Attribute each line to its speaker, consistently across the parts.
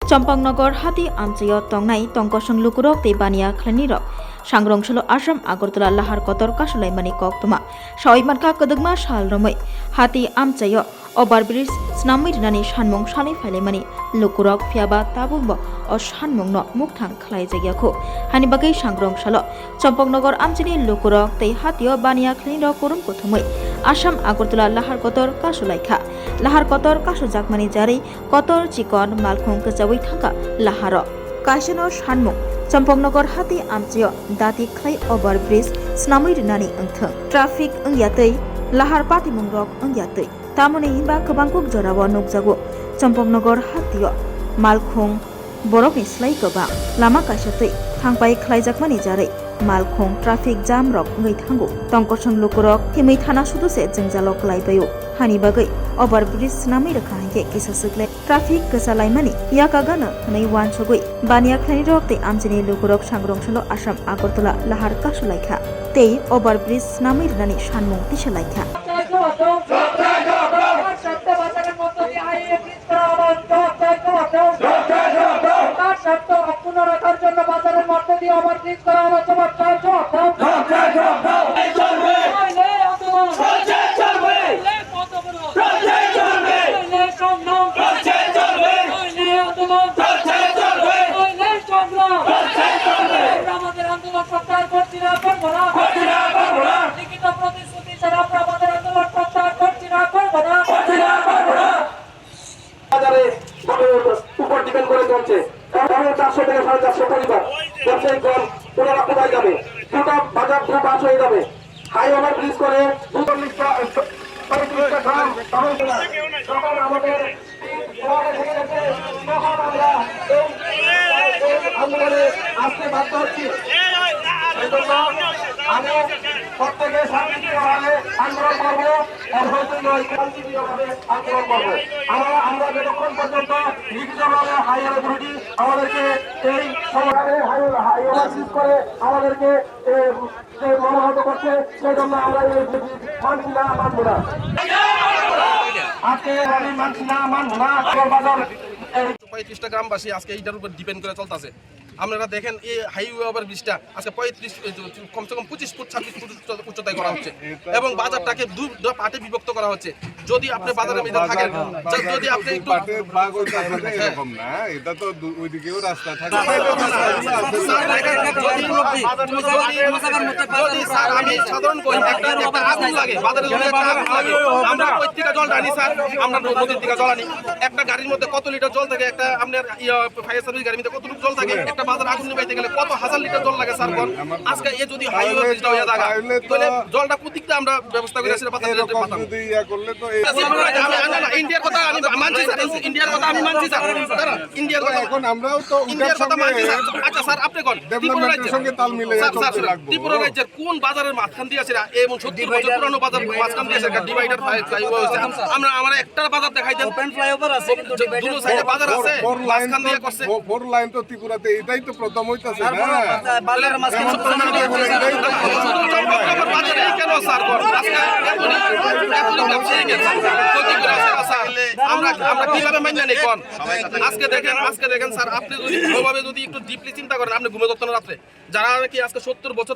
Speaker 1: চম্পকনগর হাতি আমচায় তংনাই তংকসং লুকুরক তে বানিয়া খ্লানিরক सांग्रंसल आश्रम आगरतला लाहार कतर कासुलाइमानि कक्तमा सावैमानका कदगमा सालरमै हाति आमचाय ओभारब्रिज स्नामिरनानि सानमुं सानै फाइलाइमानि लुकुरक फियाबा ताबुंब अ सानमुंन मुखथां खालायजायाखौ हानि बागै सांग्रंसल चम्पकनगर आमचानि लुकुरक तै हातिय बानिया ख्लानिरक करम कथमै आसाम आगरतला लाहार कतर कासुजाकमानि जारै कतर चिकन मालखुं कजावै थांका लाहार कासिनो सानमुं चम्पकनगर हाति आमचाय दाति ख्लाय ओभारब्रिज स्नामिरनानि ओंथों ट्राफिक ओंयातै लाहार पातिमुंरक ओंयातै तामने हिंबा गोबांखौ जराव नुकजागो चम्पकनगर हातिय मालखुं बरफनि स्लाय गोबां लामा कासतै थांबाय ख्लायजाकमानि जारै मालखुं ट्राफिक जाम रक ngै थांगो तंकसं लुकुरक थिमै थाना सुदुसे जोंजालक लायबायो हानि बागै ओभारब्रिज स्नामै रखा हांके किसा सगले ट्राफिक गोसालायमानि याकागानो नै वानसगै बानिया ख्लानि रक्ते आमचिनि लुकुरक सांग्रंसल आसाम आगरतला लाहार कासुलायखा तै ओभारब्रिज स्नामै रनानि सानमुं तिसालायखा
Speaker 2: গ্রামবাসী আজকে এইটার উপর ডিপেন্ড করে চলতেছে। আপনারা দেখেন এই হাইওয়ে ওভার ব্রিজটা আজকে 35 কমসে কম 25 ফুট 26 ফুট উচ্চতায় করা হচ্ছে এবং বাজারটাকে দুই পার্টে বিভক্ত করা হচ্ছে। যদি আপনি বাজারের মধ্যে থাকেন, যদি আপনি একটু
Speaker 3: এরকম না, এটা তো ওইদিকেও রাস্তা থাকে।
Speaker 2: আমি সাধারণ করি একটা আগুন লাগে বাজারের মধ্যে একটা আগুন লাগে, আমরা কই থেকে জল আনি স্যার? আমরা নদীর থেকে জল আনি। একটা গাড়ির মধ্যে কত লিটার জল থাকে? একটা আপনার ফায়ার সার্ভিস গাড়ির মধ্যে কতটুকু জল থাকে? একটা বাজার আগুন নিভাইতে গেলে কত হাজার লিটার জল লাগে স্যার? আজকে এ যদি হাইওয়ে ব্রিজটা হয়ে থাকে তাহলে জলটা প্রত্যেকটা আমরা ব্যবস্থা করে আসলে পাতাম
Speaker 3: যদি ইয়া করলে তো
Speaker 2: ইন্ডিয়ার কথা আমি মানছি স্যার, ইন্ডিয়ার কথা আমি মানছি স্যার, ইন্ডিয়ার কথা
Speaker 3: এখন আমরাও তো
Speaker 2: ইন্ডিয়ার কথা মানছি স্যার। আচ্ছা স্যার আপনি কোন
Speaker 3: ডেভেলপমেন্টের সঙ্গে তাল মিলিয়ে চলতে লাগবে।
Speaker 2: ত্রিপুরা রাজ্যের কোন বাজারের মাঝখান দিয়ে আছে এবং 70 বছর পুরনো বাজার মাঝখান দিয়ে আছে ডিভাইডার ফ্লাইওভার হয়েছে? আমরা একটা বাজার দেখাই দেন, ওপেন ফ্লাইওভার আছে কিন্তু দুটো সাইডে বাজার আছে, মাঝখান দিয়ে করছে।
Speaker 3: ফোর লাইন তো ত্রিপুরাতে এটাই তো প্রথম হইতাছে না,
Speaker 2: বাজারের মাঝখানে বাজারে কেন স্যার আমরা কিভাবে মাইনা নেই কোন? আজকে দেখেন স্যার, আপনি যদি ভালোভাবে যদি একটু ডিপলি চিন্তা করেন, আপনি ঘুমে যেতেন রাত্রে। যারা নাকি আজকে 70 বছর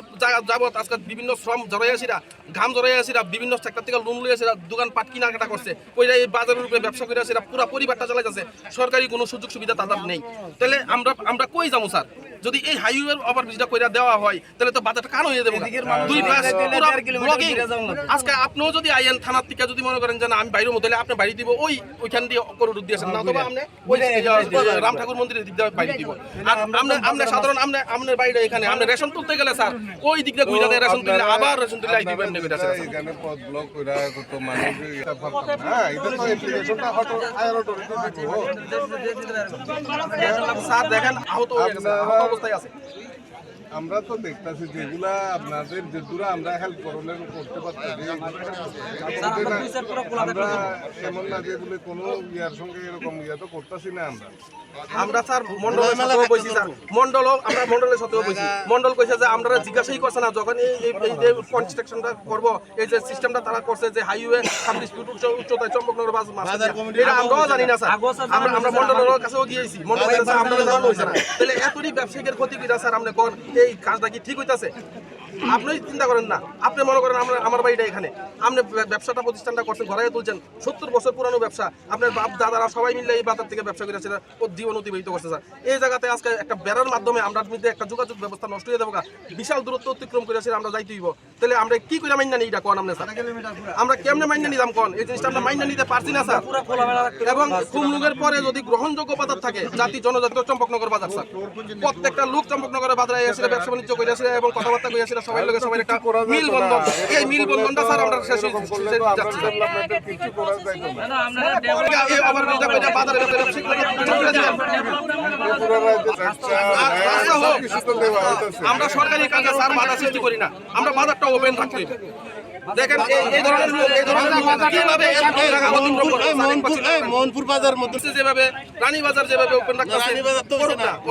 Speaker 2: যাবত আজকে বিভিন্ন শ্রম জড়াইয়াছিরা, ঘাম জড়াইয়াছিরা, বিভিন্ন সেক্টর থেকে লোন লইয়াছিরা, দোকান পাট কিনাকাটা করছে, ওইটা এই বাজারের উপরে ব্যবসা করে আসিরা, পুরো পরিবারটা চালাইতেছে। সরকারি কোনো সুযোগ সুবিধা তাদের নেই। তাহলে আমরা কই যাবো স্যার? যদি এই হাইওয়ে ওভার ব্রিজটা কইরা দেওয়া হয় তাহলে তো বাজারটা কান হয়ে যাবে। দুই পাশ পুরো ব্লকিং। আজকে আপনিও যদি আইএন থানার থেকে যদি মনে করেন যে না আমি বাইরে মতো হলে আপনি বাইরে দিব, ওইখান দিয়ে করুর দিয়েছেন না, তবে আপনি ওই রাম ঠাকুর মন্দিরের দিক দিয়ে বাইরে দিব। আর আপনি সাধারণ আপনার বাইরে এখানে আপনি রেশন তুলতে গেলে স্যার ওই দিক দিয়ে ঘুরে রেশন তুললে আবার রেশন তুললে আই দিবেন নেবে স্যার।
Speaker 3: এখানে পথ ব্লক কইরা কত মানুষ হ্যাঁ এটা তো অ্যাপ্লিকেশনটা হটো আয়ার অথরিটি দিব
Speaker 2: স্যার দেখেন আহত হয়ে গেছে, আহত অবস্থায় আছে।
Speaker 3: আমরা তো দেখতেছি যেগুলা আপনাদের যেগুলা আমরা হেল্প করতে পারতেছি আমরা এমন না যে বলে কোনো ইয়ার সঙ্গে এরকম ইয়া তো করতেছি না
Speaker 2: আমরা স্যার মন্ডলের সাথেও বলছি স্যার আমরা মন্ডলের সাথেও বলছি মন্ডল কইছে যে আমরা জিজ্ঞাসাই করছে না যখন এই যে কনস্ট্রাকশনটা করব এই যে সিস্টেমটা তারা করছে যে হাইওয়ে 26 ফুট উচ্চতায় চম্পকনগর বাজার এটা আমরাও জানি না স্যার আমরা মন্ডলের কাছেও গিয়েছি মন্ডলের কাছে আমরা জানানো হয়েছে না তাহলে এতই ব্যবসায়ীদের ক্ষতি কইরা স্যার আপনি কোন এই কাজটা কি ঠিক হইতাছে আপনি চিন্তা করেন না আপনি মনে করেন আমার বাড়িটা এখানে আপনি ব্যবসাটা প্রতিষ্ঠানটা করছেন ঘরে তুলছেন 70 বছর পুরানো ব্যবসা আপনার বাপ দাদারা সবাই মিলে এই বাজার থেকে ব্যবসা করেছে ও জীবন অতিবাহিত করছে স্যার এই জায়গাতে আজকে একটা বেড়ার মাধ্যমে আমরা মধ্যে একটা যোগাযোগ ব্যবস্থা নষ্ট হয়ে যাবো বিশাল দূরত্ব অতিক্রম করেছে আমরা যাইতে হইব তাহলে আমরা কি করে মাইনা নিই এটা কোন আপনি স্যার আমরা কেমনে মাইনা নিতাম কোন এই জিনিসটা আমরা মাইনা নিতে পারছি না স্যার এবং কুমলুগের পরে যদি গ্রহণযোগ্য বাজার থাকে জাতি জনজাতি চম্পকনগর বাজার স্যার প্রত্যেকটা লোক চম্পকনগরের বাজারে এসে ব্যবসা বাণিজ্য করে আসে এবং কথাবার্তা করে আসে সবাই লোকের সবাই একটা মিল বন্ধন এই মিল বন্ধনটা স্যার আমরা শেষ হয়ে যাচ্ছি
Speaker 3: কিছু করা যাইতো না
Speaker 2: এই আবার এটা কইরা বাজারে ব্যবসা আমরা সরকারি কাজে স্যার বাধা সৃষ্টি করি না আমরা বাজারটা ওপেন রাখতে দেখেন এই ধরনের কিভাবে
Speaker 4: মোহনপুর বাজার মধ্যে
Speaker 2: যেভাবে রানী বাজার যেভাবে ওপেন রাখতেছে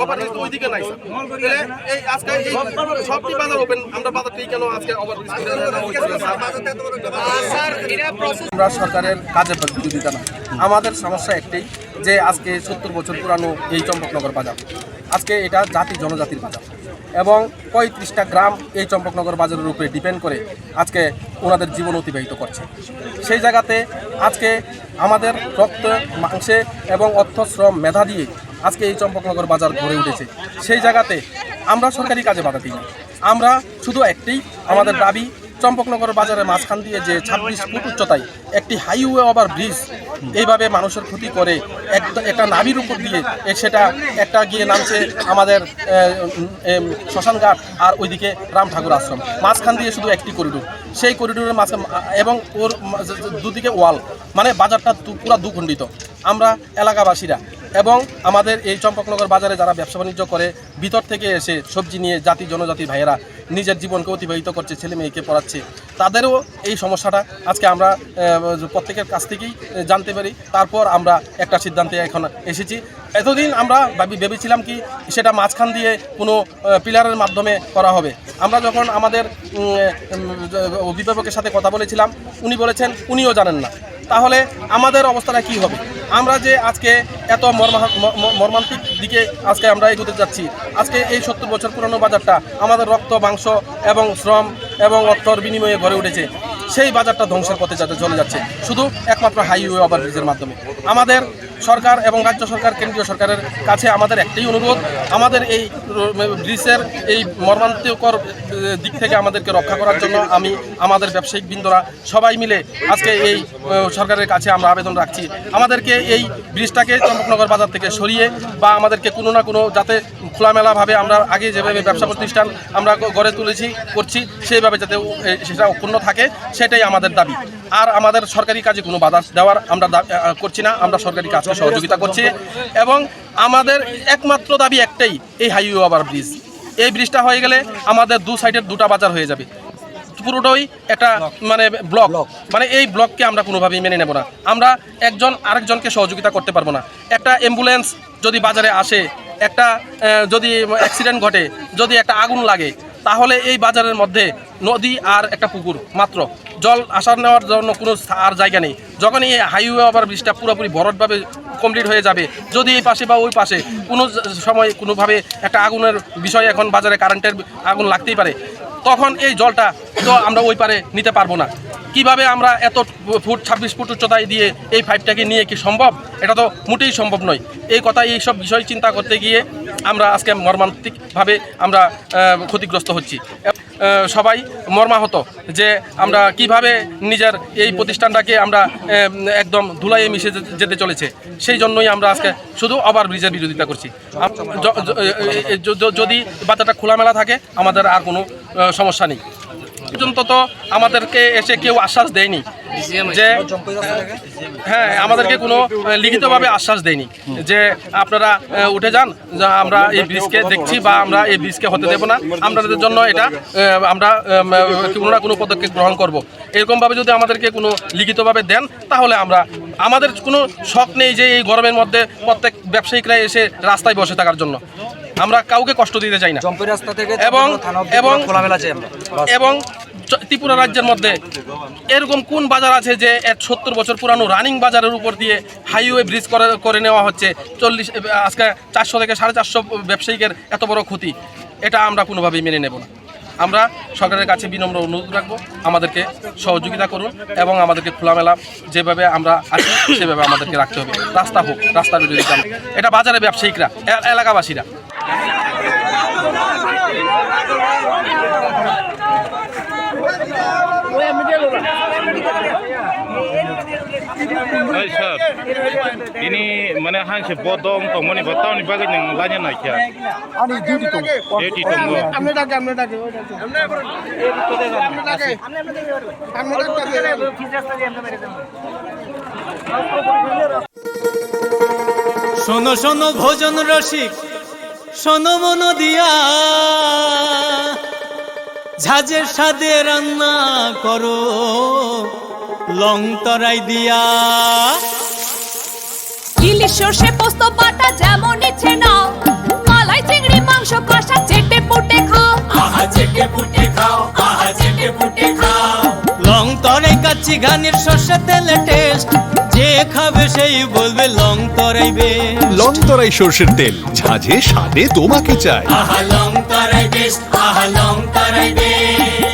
Speaker 2: ওভারব্রিজ ওইদিকে নাই তাহলে এই আজকে এই সবটি বাজার ওপেন আমরা বাজারটি কেন আজকে ওভারব্রিজ আমরা সরকারের কাজের বিরোধিতা না আমাদের সমস্যা একটাই যে আজকে 70 বছর পুরানো এই চম্পকনগর বাজার আজকে এটা জাতি জনজাতির বাজার এবং 35টা গ্রাম এই চম্পকনগর বাজারের উপরে ডিপেন্ড করে আজকে ওনাদের জীবন অতিবাহিত করছে সেই জায়গাতে আজকে আমাদের রক্ত মাংসে এবং অর্থ শ্রম মেধা দিয়ে আজকে এই চম্পকনগর বাজার গড়ে উঠেছে সেই জায়গাতে আমরা সরকারি কাজে বাধা দিই না আমরা শুধু একটাই আমাদের দাবি চম্পকনগর বাজারের মাঝখান দিয়ে যে 26 ফুট উচ্চতায় একটি হাইওয়ে ওভার ব্রিজ এইভাবে মানুষের ক্ষতি করে একটা নাবির উপর দিয়ে সেটা একটা গিয়ে নামছে আমাদের শ্মশানঘাট আর ওইদিকে রাম ঠাকুর আশ্রম মাঝখান দিয়ে শুধু একটি করিডোর সেই করিডোরের মাঝে এবং ওর দুদিকে ওয়াল মানে বাজারটা পুরো দুখণ্ডিত আমরা এলাকাবাসীরা এবং আমাদের এই চম্পকনগর বাজারে যারা ব্যবসা বাণিজ্য করে ভিতর থেকে এসে সবজি নিয়ে জাতি জনজাতি ভাইয়েরা নিজের জীবনকে অতিবাহিত করছে ছেলে মেয়েকে পড়াচ্ছে তাদেরও এই সমস্যাটা আজকে আমরা প্রত্যেকের কাছ থেকেই জানতে পারি তারপর আমরা একটা সিদ্ধান্তে এখন এসেছি এতদিন আমরা ভেবেছিলাম কি সেটা মাঝখান দিয়ে কোনো পিলারের মাধ্যমে করা হবে আমরা যখন আমাদের অভিভাবকের সাথে কথা বলেছিলাম উনি বলেছেন উনিও জানেন না তাহলে আমাদের অবস্থাটা কি হবে আমরা যে আজকে এত মর্মান্তিক দিকে আজকে আমরা এগোতে যাচ্ছি আজকে এই 70 বছর পুরনো বাজারটা আমাদের রক্ত মাংস এবং শ্রম এবং অর্থর বিনিময়ে গড়ে উঠেছে সেই বাজারটা ধ্বংসের পথে চলে যাচ্ছে শুধু একমাত্র হাইওয়ে ওভারব্রিজের মাধ্যমে আমাদের সরকার এবং রাজ্য সরকার কেন্দ্রীয় সরকারের কাছে আমাদের একটাই অনুরোধ আমাদের এই ব্রিজের এই মর্মান্তিকর দিক থেকে আমাদেরকে রক্ষা করার জন্য আমি আমাদের ব্যবসায়িক বৃন্দরা সবাই মিলে আজকে এই সরকারের কাছে আমরা আবেদন রাখছি আমাদেরকে এই ব্রিজটাকে চম্পকনগর বাজার থেকে সরিয়ে বা আমাদেরকে কোনো না কোনো যাতে খোলামেলাভাবে আমরা আগে যেভাবে ব্যবসা প্রতিষ্ঠান আমরা গড়ে করছি সেইভাবে যাতে সেটা অক্ষুণ্ণ থাকে সেটাই আমাদের দাবি আর আমাদের সরকারি কাজে কোনো বাধা দেওয়ার আমরা করছি না আমরা সরকারি কাজকে সহযোগিতা করছি এবং আমাদের একমাত্র দাবি একটাই এই হাইওয়ে ওভার ব্রিজ এই ব্রিজটা হয়ে গেলে আমাদের দু সাইডের দুটা বাজার হয়ে যাবে পুরোটাই একটা মানে ব্লক মানে এই ব্লককে আমরা কোনোভাবেই মেনে নেব না আমরা একজন আরেকজনকে সহযোগিতা করতে পারবো না একটা অ্যাম্বুলেন্স যদি বাজারে আসে একটা যদি অ্যাক্সিডেন্ট ঘটে যদি একটা আগুন লাগে তাহলে এই বাজারের মধ্যে নদী আর একটা পুকুর মাত্র জল আসার নেওয়ার জন্য কোনো আর জায়গা নেই যখন এই হাইওয়ে ওভার ব্রিজটা পুরোপুরি ভরটভাবে কমপ্লিট হয়ে যাবে যদি এই পাশে বা ওই পাশে কোনো সময় কোনোভাবে একটা আগুনের বিষয় এখন বাজারে কারেন্টের আগুন লাগতেই পারে তখন এই জলটা তো আমরা ওই পারে নিতে পারবো না কিভাবে আমরা এত ফুট 26 ফুট উচ্চতায় দিয়ে এই পাইপটাকে নিয়ে কি সম্ভব এটা তো মোটেই সম্ভব নয় এই কথা এই সব বিষয় চিন্তা করতে গিয়ে আমরা আজকে মর্মান্তিকভাবে আমরা ক্ষতিগ্রস্ত হচ্ছি সবাই মর্মাহত যে আমরা কিভাবে নিজের এই প্রতিষ্ঠানটাকে আমরা একদম ধুলাইয়ে মিশে যেতে চলেছে সেই জন্যই আমরা আজকে শুধু ওভারব্রিজের বিরোধিতা করছি যদি বাজারটা খোলামেলা থাকে আমাদের আর কোনো সমস্যা নেই পর্যন্ত তো আমাদেরকে এসে কেউ আশ্বাস দেয়নি যে হ্যাঁ আমাদেরকে কোনো লিখিতভাবে আশ্বাস দেয়নি যে আপনারা উঠে যান, যা আমরা এই ব্রিজকে দেখছি বা আমরা এই ব্রিজকে হতে দেব না, আপনাদের জন্য এটা আমরা কোনো না কোনো পদক্ষেপ গ্রহণ করব। এরকমভাবে যদি আমাদেরকে কোনো লিখিতভাবে দেন তাহলে আমাদের কোনো শখ নেই যে এই গরমের মধ্যে প্রত্যেক ব্যবসায়িকরা এসে রাস্তায় বসে থাকার জন্য। আমরা কাউকে কষ্ট দিতে চাই না এবং ত্রিপুরা রাজ্যের মধ্যে এরকম কোন বাজার আছে যে 70 বছর পুরানো রানিং বাজারের উপর দিয়ে হাইওয়ে ব্রিজ করে নেওয়া হচ্ছে, 40 আজকে 400 থেকে 450 ব্যবসায়িকের এত বড় ক্ষতি, এটা আমরা কোনোভাবেই মেনে নেব না। আমরা সরকারের কাছে বিনম্র অনুরোধ রাখবো, আমাদেরকে সহযোগিতা করুন এবং আমাদেরকে খোলামেলা যেভাবে আমরা আছি সেভাবে আমাদেরকে রাখতে হবে। রাস্তা হোক, রাস্তার বিরোধিতা, এটা বাজারে ব্যবসায়িকরা, এলাকাবাসীরা।
Speaker 4: Sir, ini mana hansip bodong tong mani batau ni bagai nang lanya naik ya.
Speaker 3: আমি ডিউটি তো
Speaker 4: Jadi tunggu.
Speaker 3: আমরা ডাকে
Speaker 5: শোনো শোনো ভোজন রসিক, শোনো মন দিয়া, ঝাঁঝের স্বাদে রান্না করো লং তরাই দিয়া।
Speaker 6: ইলিশ সর্ষে পোস্ত বাটা যেমন ইচ্ছে নাও, মালাই চিংড়ি মাংস কষা চেটে পুটে খাও,
Speaker 5: আহা চেটে পুটে খাও, আহা চেটে পুটে খাও। লং তরাই কাচ্চি ঘানির সর্ষে তেলে টেস্ট, যে খাবে সেই বলবে লং তরাই বেশ।
Speaker 7: লং তরাই সর্ষের তেল, ঝাঁঝে স্বাদে তোমাকে চাই।
Speaker 5: আহা লং তরাই বেশ, আহা লং তরাই বেশ।